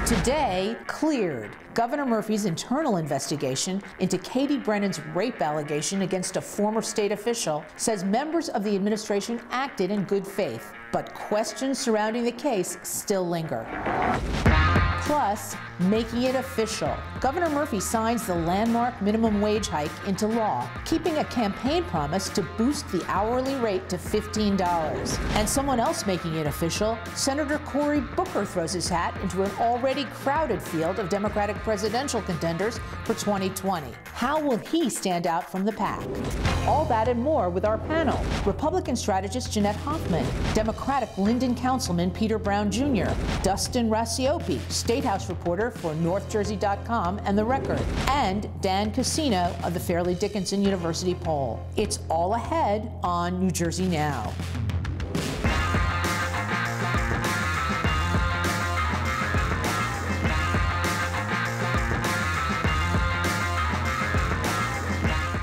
Today, cleared. Governor Murphy's internal investigation into Katie Brennan's rape allegation against a former state official says members of the administration acted in good faith, but questions surrounding the case still linger. Plus, making it official. Governor Murphy signs the landmark minimum wage hike into law, keeping a campaign promise to boost the hourly rate to $15. And someone else making it official, Senator Cory Booker throws his hat into an already crowded field of Democratic presidential contenders for 2020. How will he stand out from the pack? All that and more with our panel. Republican strategist Jeanette Hoffman, Democratic Linden Councilman Peter Brown Jr., Dustin Rasiopi, State House reporter for NorthJersey.com and The Record, and Dan Cassino of the Fairleigh Dickinson University poll. It's all ahead on New Jersey Now.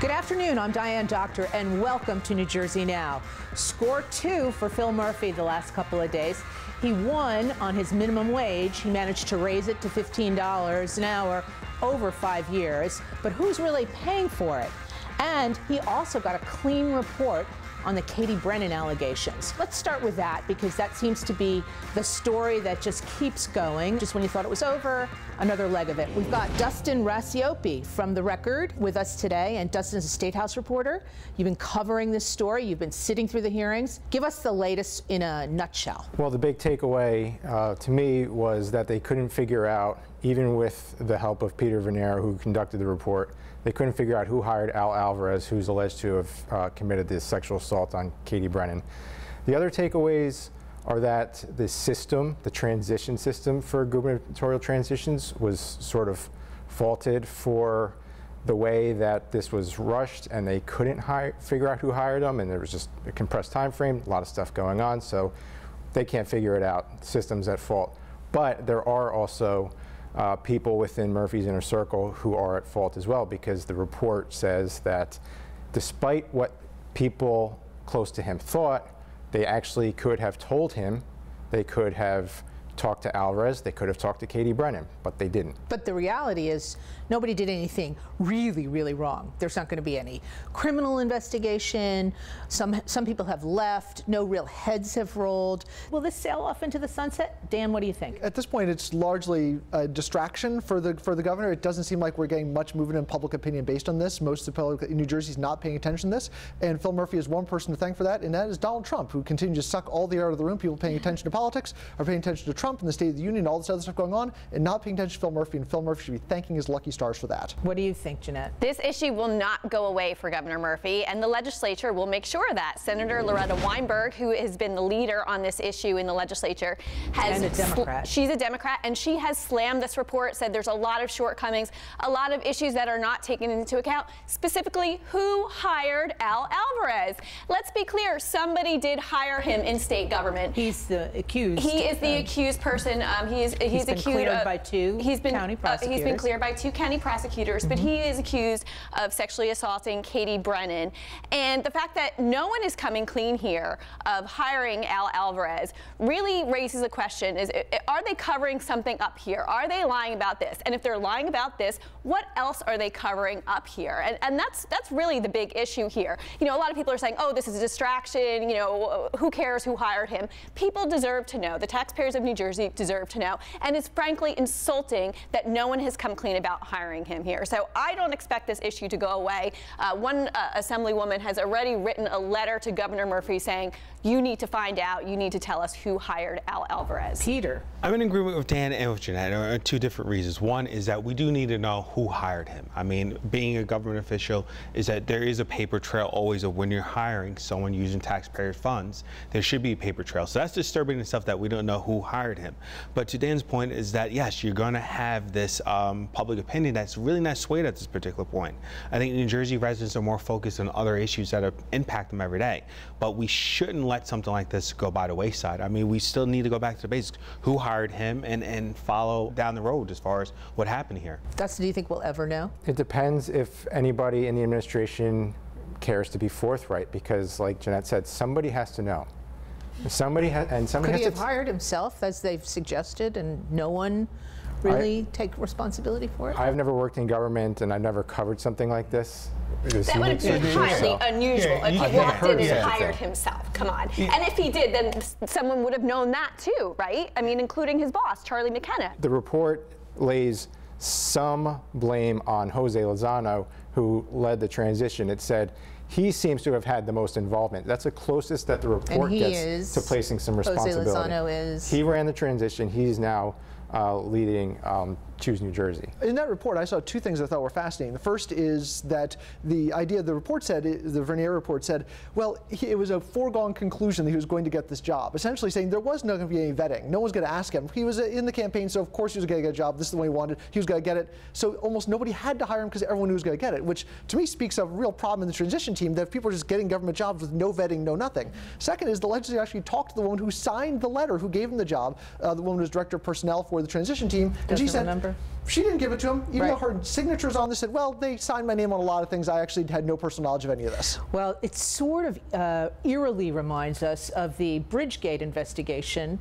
Good afternoon, I'm Diane Doctor, and welcome to New Jersey Now. Score 2 for Phil Murphy the last couple of days. He won on his minimum wage. He managed to raise it to $15 an hour over 5 years. But who's really paying for it? And he also got a clean report on the Katie Brennan allegations. Let's start with that, because that seems to be the story that just keeps going. Just when you thought it was over, another leg of it. We've got Dustin Rasiopi from The Record with us today, and Dustin's a State House reporter. You've been covering this story. You've been sitting through the hearings. Give us the latest in a nutshell. Well, the big takeaway to me was that they couldn't figure out, even with the help of Peter Venera, who conducted the report, they couldn't figure out who hired Al Alvarez, who's alleged to have committed this sexual assault on Katie Brennan. The other takeaways are that the system, the transition system for gubernatorial transitions, was sort of faulted for the way that this was rushed, and they couldn't figure out who hired them, and there was just a compressed time frame, a lot of stuff going on, so they can't figure it out. The system's at fault. But there are also people within Murphy's inner circle who are at fault as well, because the report says that despite what people close to him thought, they actually could have told him, they could have talked to Alvarez, they could have talked to Katie Brennan, but they didn't. But the reality is nobody did anything really, really wrong. There's not going to be any criminal investigation. Some people have left. No real heads have rolled. Will this sail off into the sunset? Dan, what do you think? At this point, it's largely a distraction for the governor. It doesn't seem like we're getting much movement in public opinion based on this. Most of the public in New Jersey is not paying attention to this, and Phil Murphy is one person to thank for that, and that is Donald Trump, who continues to suck all the air out of the room. People paying attention to politics are paying attention to Trump and the State of the Union, all this other stuff going on, and not paying attention to Phil Murphy, and Phil Murphy should be thanking his lucky stars for that. What do you think, Jeanette? This issue will not go away for Governor Murphy, and the legislature will make sure of that. Senator Loretta Weinberg, who has been the leader on this issue in the legislature, has— and a Democrat. She's a Democrat, and she has slammed this report, said there's a lot of shortcomings, a lot of issues that are not taken into account, specifically who hired Al Alvarez. Let's be clear, somebody did hire him in state government. He's the accused. He is the accused person. He's been accused cleared by two county prosecutors. He's been cleared by 2 county prosecutors, but he is accused of sexually assaulting Katie Brennan. And the fact that no one is coming clean here of hiring Al Alvarez really raises a question: are they covering something up here? Are they lying about this? And if they're lying about this, what else are they covering up here? And that's really the big issue here. You know, a lot of people are saying, oh, this is a distraction, you know, who cares who hired him? People deserve to know. The taxpayers of New Jersey deserve to know. And it's frankly insulting that no one has come clean about hiring him here. So I don't expect this issue to go away. One assemblywoman has already written a letter to Governor Murphy saying, you need to find out, you need to tell us who hired Al Alvarez. Peter. I'm in agreement with Dan and with Jeanette on 2 different reasons. One is that we do need to know who hired him. I mean, being a government official is that there is a paper trail always of when you're hiring someone using taxpayer funds. There should be a paper trail. So that's disturbing in itself that we don't know who hired him. But to Dan's point is that, yes, you're going to have this public opinion that's really not swayed at this particular point. I think New Jersey residents are more focused on other issues that impact them every day. But we shouldn't let something like this go by the wayside. I mean, we still need to go back to the basics. Who hired him, and follow down the road as far as what happened here. Dustin, do you think we'll ever know? It depends if anybody in the administration cares to be forthright, because like Jeanette said, somebody has to know. Somebody has, and somebody Could has he have hired himself, as they've suggested, and no one really take responsibility for it? I've never worked in government, and I've never covered something like this. That would have been highly unusual if he walked in and hired himself. Come on. And if he did, then someone would have known that too, right? I mean, including his boss, Charlie McKenna. The report lays some blame on Jose Lozano, who led the transition. It said he seems to have had the most involvement. That's the closest that the report gets to placing some responsibility. Jose Lozano is? He ran the transition. He's now leading Choose New Jersey. In that report, I saw two things I thought were fascinating. The first is that the idea the report said, the Vernier report said, well, it was a foregone conclusion that he was going to get this job, essentially saying there was not going to be any vetting. No one's going to ask him. He was in the campaign, so of course he was going to get a job. This is the one he wanted. He was going to get it. So almost nobody had to hire him because everyone knew he was going to get it, which to me speaks of a real problem in the transition team, that if people are just getting government jobs with no vetting, no nothing. Second is the legislature actually talked to the woman who signed the letter, who gave him the job. The woman who was director of personnel for the transition team, and she said she didn't give it to him, even though her signature's on this. Said, well, they signed my name on a lot of things. I actually had no personal knowledge of any of this. Well, it sort of eerily reminds us of the Bridgegate investigation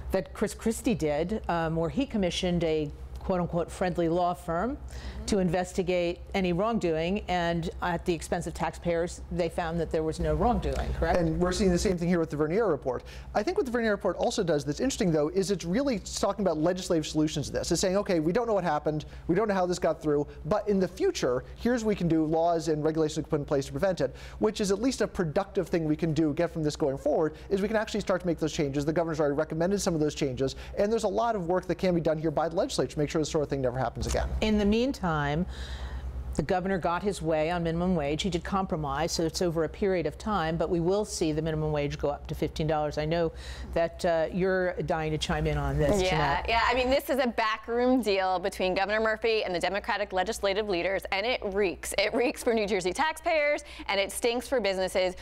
that Chris Christie did, where he commissioned a quote-unquote friendly law firm to investigate any wrongdoing, and at the expense of taxpayers, they found that there was no wrongdoing, correct? And we're seeing the same thing here with the Vernier report. I think what the Vernier report also does that's interesting, though, is it's really talking about legislative solutions to this. It's saying, okay, we don't know what happened, we don't know how this got through, but in the future, here's what we can do, laws and regulations we can put in place to prevent it, which is at least a productive thing we can do, get from this going forward, is we can actually start to make those changes. The governor's already recommended some of those changes, and there's a lot of work that can be done here by the legislature to make sure this sort of thing never happens again. In the meantime, the governor got his way on minimum wage. He did compromise, so it's over a period of time, but we will see the minimum wage go up to $15. I know that you're dying to chime in on this, Jeanette. Yeah, I mean, this is a backroom deal between Governor Murphy and the Democratic legislative leaders, and it reeks. It reeks for New Jersey taxpayers, and it stinks for businesses,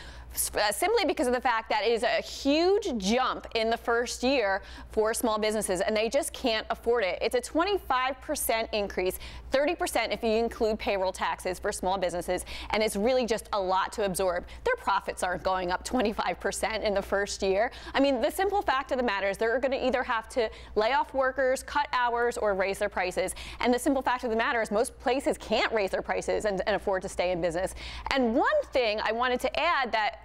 simply because of the fact that it is a huge jump in the first year for small businesses, and they just can't afford it. It's a 25% increase, 30% if you include payroll taxes for small businesses, and it's really just a lot to absorb. Their profits aren't going up 25% in the first year. I mean, the simple fact of the matter is they're going to either have to lay off workers, cut hours, or raise their prices. And the simple fact of the matter is most places can't raise their prices and afford to stay in business. And one thing I wanted to add that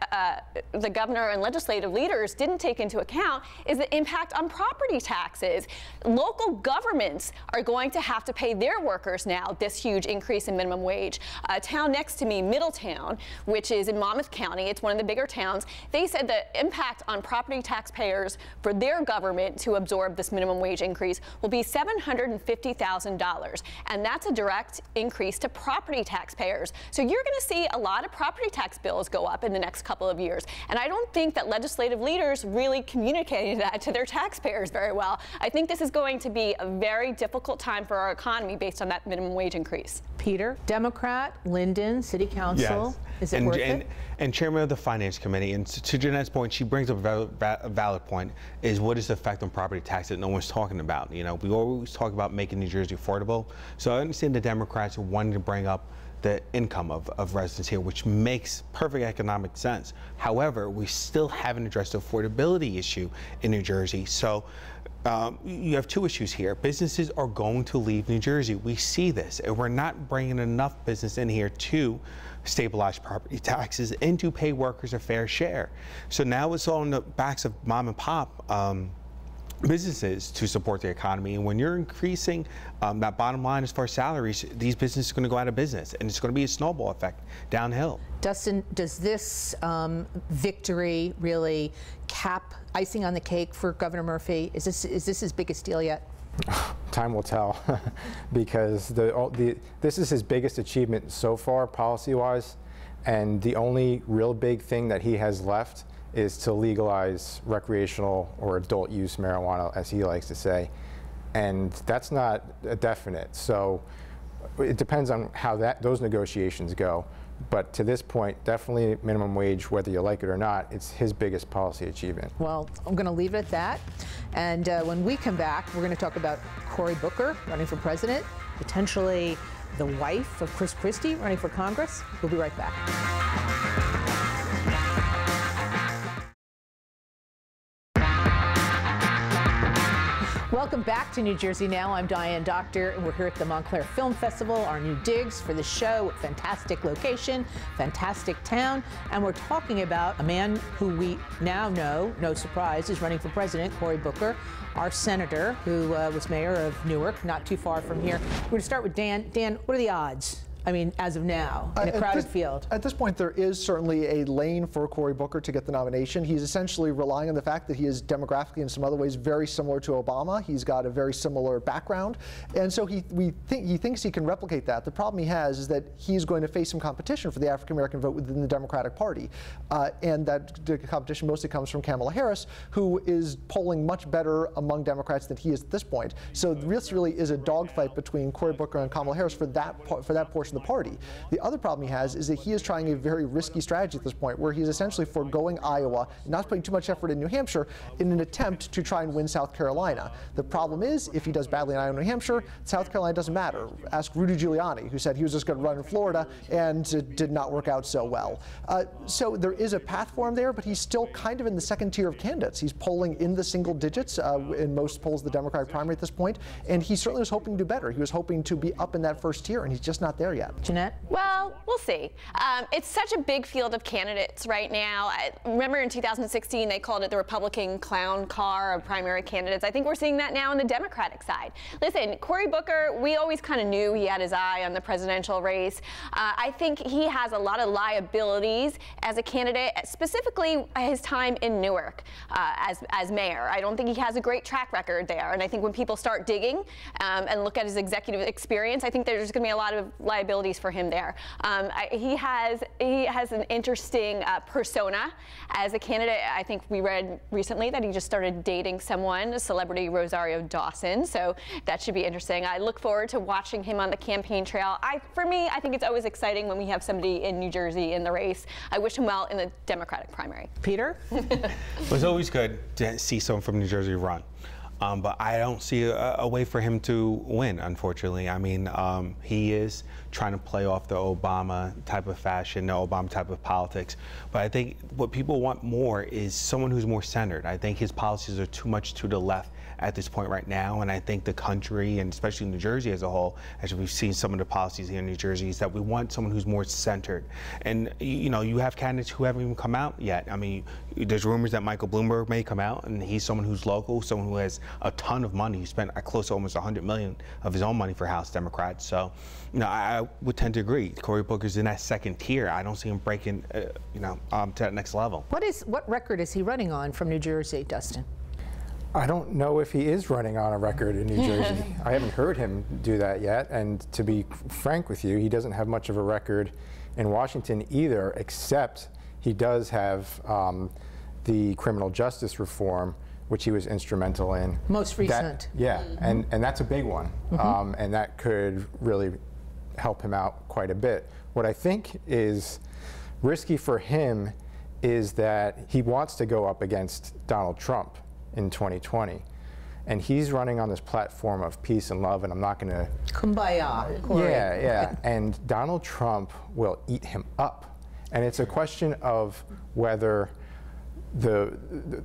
the governor and legislative leaders didn't take into account is the impact on property taxes. Local governments are going to have to pay their workers now this huge increase in minimum wage. A town next to me, Middletown, which is in Monmouth County, it's one of the bigger towns, they said the impact on property taxpayers for their government to absorb this minimum wage increase will be $750,000. And that's a direct increase to property taxpayers. So you're going to see a lot of property tax bills go up in the next couple of years. And I don't think that legislative leaders really communicated that to their taxpayers very well. I think this is going to be a very difficult time for our economy based on that minimum wage increase. Peter, Democrat, Linden, City Council, is it worth it? And Chairman of the Finance Committee, and to Jeanette's point, she brings up a valid point, is what is the effect on property tax that no one's talking about? You know, we always talk about making New Jersey affordable. So I understand the Democrats are wanting to bring up the income of residents here, which makes perfect economic sense. However, we still haven't addressed the affordability issue in New Jersey. So you have two issues here. Businesses are going to leave New Jersey. We see this, and we're not bringing enough business in here to stabilize property taxes and to pay workers a fair share. So now it's all on the backs of mom and pop businesses to support the economy, and when you're increasing that bottom line as far as salaries, these businesses are going to go out of business, and it's going to be a snowball effect downhill. Dustin, does this victory really cap icing on the cake for Governor Murphy? Is this his biggest deal yet? Time will tell, because this is his biggest achievement so far, policy-wise, and the only real big thing that he has left is to legalize recreational or adult use marijuana, as he likes to say. And that's not a definite. So it depends on how those negotiations go. But to this point, definitely minimum wage, whether you like it or not, it's his biggest policy achievement. Well, I'm going to leave it at that. And when we come back, we're going to talk about Cory Booker running for president, potentially the wife of Chris Christie running for Congress. We'll be right back. Welcome back to New Jersey Now. I'm Diane Doctor, and we're here at the Montclair Film Festival, our new digs for the show. Fantastic location, fantastic town, and we're talking about a man who we now know, no surprise, is running for president, Cory Booker, our senator, who was mayor of Newark, not too far from here. We're going to start with Dan. Dan, what are the odds? I mean, as of now, in a crowded field. At this point, there is certainly a lane for Cory Booker to get the nomination. He's essentially relying on the fact that he is demographically in some other ways very similar to Obama. He's got a very similar background. And so he thinks he can replicate that. The problem he has is that he's going to face some competition for the African-American vote within the Democratic Party. And that competition mostly comes from Kamala Harris, who is polling much better among Democrats than he is at this point. So this really is a dogfight between Cory Booker and Kamala Harris for that portion of the party. The other problem he has is that he is trying a very risky strategy at this point, where he's essentially foregoing Iowa and not putting too much effort in New Hampshire in an attempt to try and win South Carolina. The problem is, if he does badly in Iowa and New Hampshire, South Carolina doesn't matter. Ask Rudy Giuliani, who said he was just going to run in Florida, and it did not work out so well. So there is a path for him there, but he's still kind of in the second tier of candidates. He's polling in the single digits in most polls of the Democratic primary at this point, and he certainly was hoping to do better. He was hoping to be up in that first tier, and he's just not there yet. Jeanette? Well, we'll see. It's such a big field of candidates right now. I remember in 2016 they called it the Republican clown car of primary candidates. I think we're seeing that now on the Democratic side. Listen, Cory Booker, we always kind of knew he had his eye on the presidential race. I think he has a lot of liabilities as a candidate, specifically his time in Newark as mayor. I don't think he has a great track record there, and I think when people start digging and look at his executive experience, I think there's going to be a lot of liabilities for him there. He has an interesting persona as a candidate. I think we read recently that he just started dating someone, celebrity Rosario Dawson, so that should be interesting. I look forward to watching him on the campaign trail. For me, I think it's always exciting when we have somebody in New Jersey in the race. I wish him well in the Democratic primary. Peter? It's always good to see someone from New Jersey run. But I don't see a way for him to win, unfortunately. I mean, he is trying to play off the Obama type of fashion, the Obama type of politics. But I think what people want more is someone who's more centered. I think his policies are too much to the left at this point right now, and I think the country, and especially New Jersey as a whole, as we've seen some of the policies here in New Jersey, is that we want someone who's more centered. And you know, you have candidates who haven't even come out yet. I mean, there's rumors that Michael Bloomberg may come out, and he's someone who's local, someone who has a ton of money. He spent close to almost $100 million of his own money for House Democrats. So, you know, I would tend to agree. Cory Booker's in that second tier. I don't see him breaking, to that next level. What record is he running on from New Jersey, Dustin? I don't know if he is running on a record in New Jersey. I haven't heard him do that yet, and to be frank with you, he doesn't have much of a record in Washington either, except he does have the criminal justice reform, which he was instrumental in. Most recent. And that's a big one, and that could really help him out quite a bit. What I think is risky for him is that he wants to go up against Donald Trump in 2020. And he's running on this platform of peace and love, and I'm not going to... Kumbaya, Cory. Yeah. And Donald Trump will eat him up. And it's a question of whether the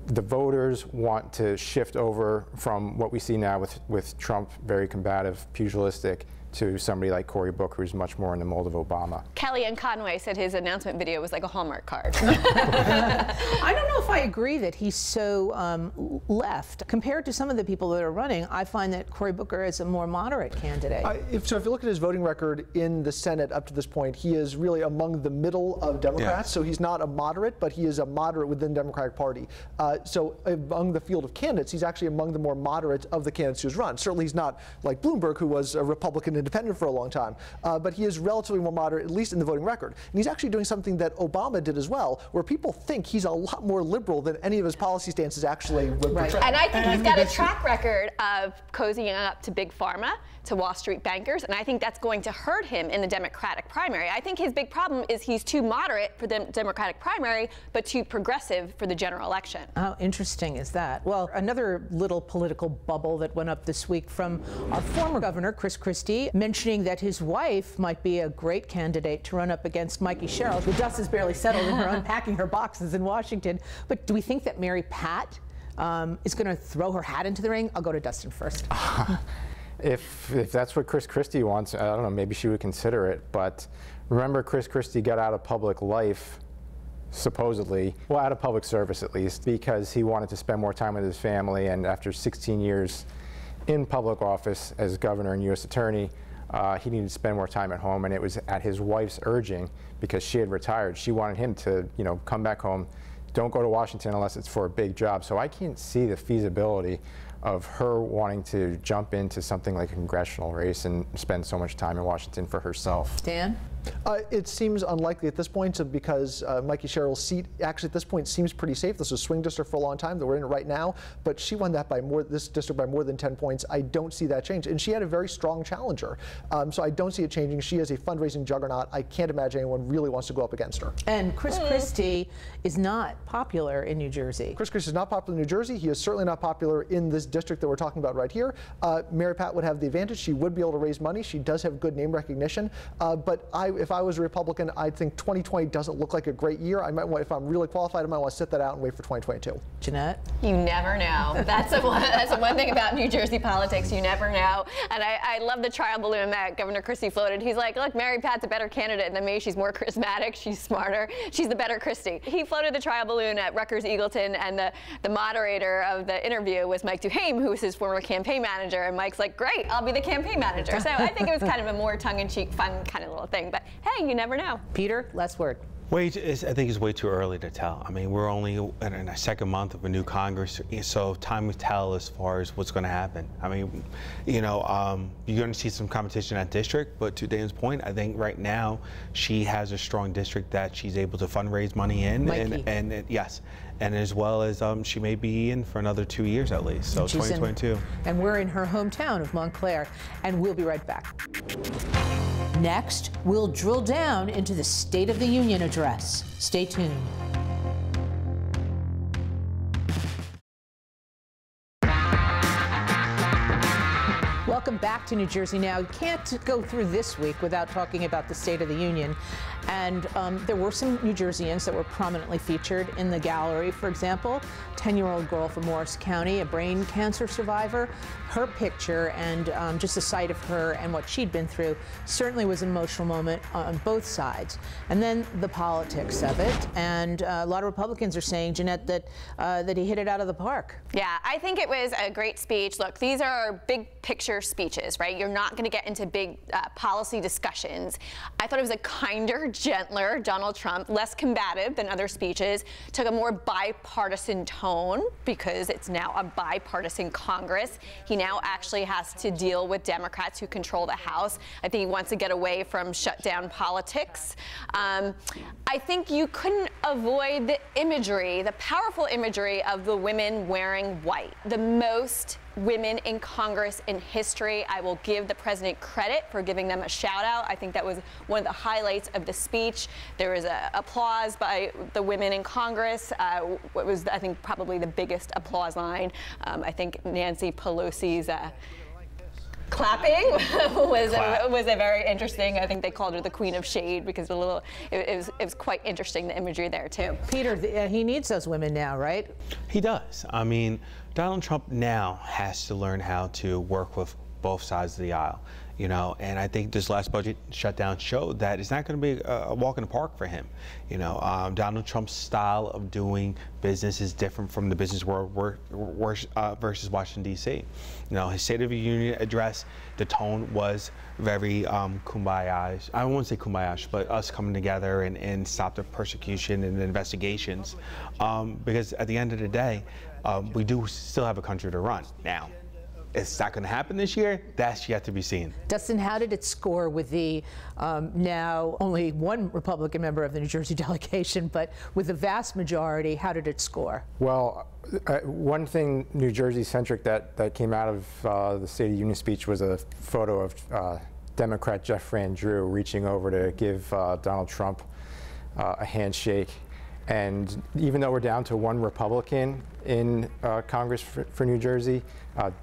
voters want to shift over from what we see now with Trump, very combative, pugilistic, to somebody like Cory Booker, who's much more in the mold of Obama. Kellyanne Conway said his announcement video was like a Hallmark card. I don't know if I agree that he's so left. Compared to some of the people that are running, I find that Cory Booker is a more moderate candidate. If you look at his voting record in the Senate up to this point, he is really among the middle of Democrats. Yeah. So he's not a moderate, but he is a moderate within the Democratic Party. So among the field of candidates, he's actually among the more moderate of the candidates who's run. Certainly he's not like Bloomberg, who was a Republican independent for a long time, but he is relatively more moderate, at least in the voting record. And he's actually doing something that Obama did as well, where people think he's a lot more liberal than any of his policy stances actually would portray. And I think he's got a track record of cozying up to big pharma, to Wall Street bankers, and I think that's going to hurt him in the Democratic primary. I think his big problem is he's too moderate for the Democratic primary, but too progressive for the general election. How interesting is that? Well, another little political bubble that went up this week from our former governor, Chris Christie, mentioning that his wife might be a great candidate to run up against Mikey Sherrill. The dust is barely settled in her unpacking her boxes in Washington. But do we think that Mary Pat is going to throw her hat into the ring? I'll go to Dustin first. If that's what Chris Christie wants, I don't know, maybe she would consider it. But remember, Chris Christie got out of public life, supposedly, well, out of public service at least, because he wanted to spend more time with his family. And after 16 years in public office as governor and U.S. attorney, he needed to spend more time at home. And it was at his wife's urging, because she had retired. She wanted him to, come back home. Don't go to Washington unless it's for a big job. So I can't see the feasibility of her wanting to jump into something like a congressional race and spend so much time in Washington for herself. Dan? It seems unlikely at this point because Mikey Sherrill's seat actually at this point seems pretty safe. This was a swing district for a long time that we're in right now, but she won that by this district by more than 10 points. I don't see that change. And she had a very strong challenger. So I don't see it changing. She is a fundraising juggernaut. I can't imagine anyone really wants to go up against her. And Chris Christie is not popular in New Jersey. Chris Christie is not popular in New Jersey. He is certainly not popular in this district that we're talking about right here. Mary Pat would have the advantage. She would be able to raise money. She does have good name recognition. But if I was a Republican, I think 2020 doesn't look like a great year. I might want, if I'm really qualified, I might want to sit that out and wait for 2022. Jeanette? You never know. That's the one thing about New Jersey politics. You never know. And I love the trial balloon that Governor Christie floated. He's like, look, Mary Pat's a better candidate than me. She's more charismatic. She's smarter. She's the better Christie. He floated the trial balloon at Rutgers-Eagleton, and the moderator of the interview was Mike Duhame, who was his former campaign manager. And Mike's like, great, I'll be the campaign manager. So I think it was kind of a more tongue-in-cheek, fun kind of little thing. But hey, you never know. Peter, last word. I think it's way too early to tell. I mean, we're only in our second month of a new Congress, so time will tell as far as what's going to happen. I mean, you're going to see some competition at district, but to Dan's point, I think right now she has a strong district that she's able to fundraise money in, yes, and as well as she may be in for another 2 years at least, so 2022. And we're in her hometown of Montclair, and we'll be right back. Next, we'll drill down into the State of the Union address. Stay tuned. Welcome back to New Jersey Now. You can't go through this week without talking about the State of the Union. And there were some New Jerseyans that were prominently featured in the gallery. For example, 10-year-old girl from Morris County, a brain cancer survivor. Her picture and just the sight of her and what she'd been through certainly was an emotional moment on both sides. And then the politics of it. And a lot of Republicans are saying, Jeanette, that he hit it out of the park. Yeah, I think it was a great speech. Look, these are big picture speeches, right? You're not going to get into big policy discussions. I thought it was a kinder, gentler Donald Trump, less combative than other speeches, took a more bipartisan tone because it's now a bipartisan Congress. He now actually has to deal with Democrats who control the House. I think he wants to get away from shutdown politics. I think you couldn't avoid the imagery, the powerful imagery of the women wearing white. The most women in Congress in history. I will give the president credit for giving them a shout out. I think that was one of the highlights of the speech. There was applause by the women in Congress. What was, I think, probably the biggest applause line. I think Nancy Pelosi's clapping was a very interesting. I think they called her the Queen of Shade because it was quite interesting, the imagery there too. Peter, he needs those women now, right? He does. I mean, Donald Trump now has to learn how to work with both sides of the aisle, and I think this last budget shutdown showed that it's not going to be a walk in the park for him. Donald Trump's style of doing business is different from the business world versus Washington, D.C. His State of the Union address, the tone was very kumbaya. I won't say kumbaya, but us coming together and stop the persecution and the investigations, because at the end of the day, we do still have a country to run. Now, it's not going to happen this year. That's yet to be seen. Dustin, how did it score with the now only one Republican member of the New Jersey delegation, but with the vast majority, how did it score? Well, one thing New Jersey-centric that came out of the State of the Union speech was a photo of Democrat Jeff Van Drew reaching over to give Donald Trump a handshake. And even though we're down to one Republican in Congress for New Jersey,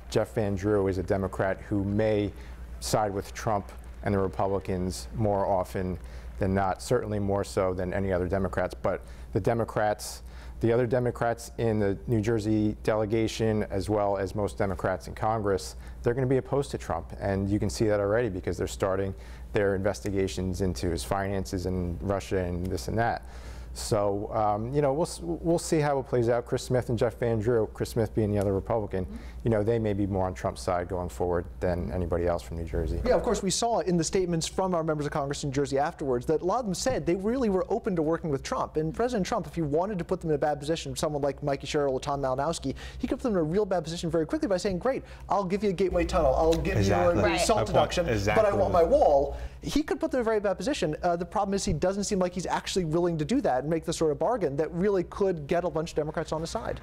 Jeff Van Drew is a Democrat who may side with Trump and the Republicans more often than not, certainly more so than any other Democrats. But the Democrats The other Democrats in the New Jersey delegation, as well as most Democrats in Congress, they're going to be opposed to Trump. And you can see that already because they're starting their investigations into his finances in Russia and this and that. So, you know, we'll see how it plays out. Chris Smith and Jeff Van Drew, Chris Smith being the other Republican, you know, they may be more on Trump's side going forward than anybody else from New Jersey. Yeah, of course, we saw in the statements from our members of Congress in New Jersey afterwards that a lot of them said they really were open to working with Trump. And President Trump, if he wanted to put them in a bad position, someone like Mikey Sherrill or Tom Malinowski, he could put them in a real bad position very quickly by saying, great, I'll give you a gateway tunnel, I'll give you a salt deduction, but I want my wall. He could put them in a very bad position. The problem is he doesn't seem like he's actually willing to do that and make the sort of bargain that really could get a bunch of Democrats on his side.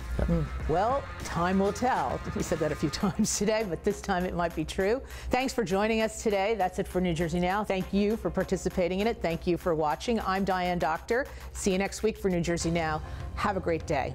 Well, time will tell. We said that a few times today, but this time it might be true. Thanks for joining us today. That's it for New Jersey Now. Thank you for participating in it. Thank you for watching. I'm Diane Doctor. See you next week for New Jersey Now. Have a great day.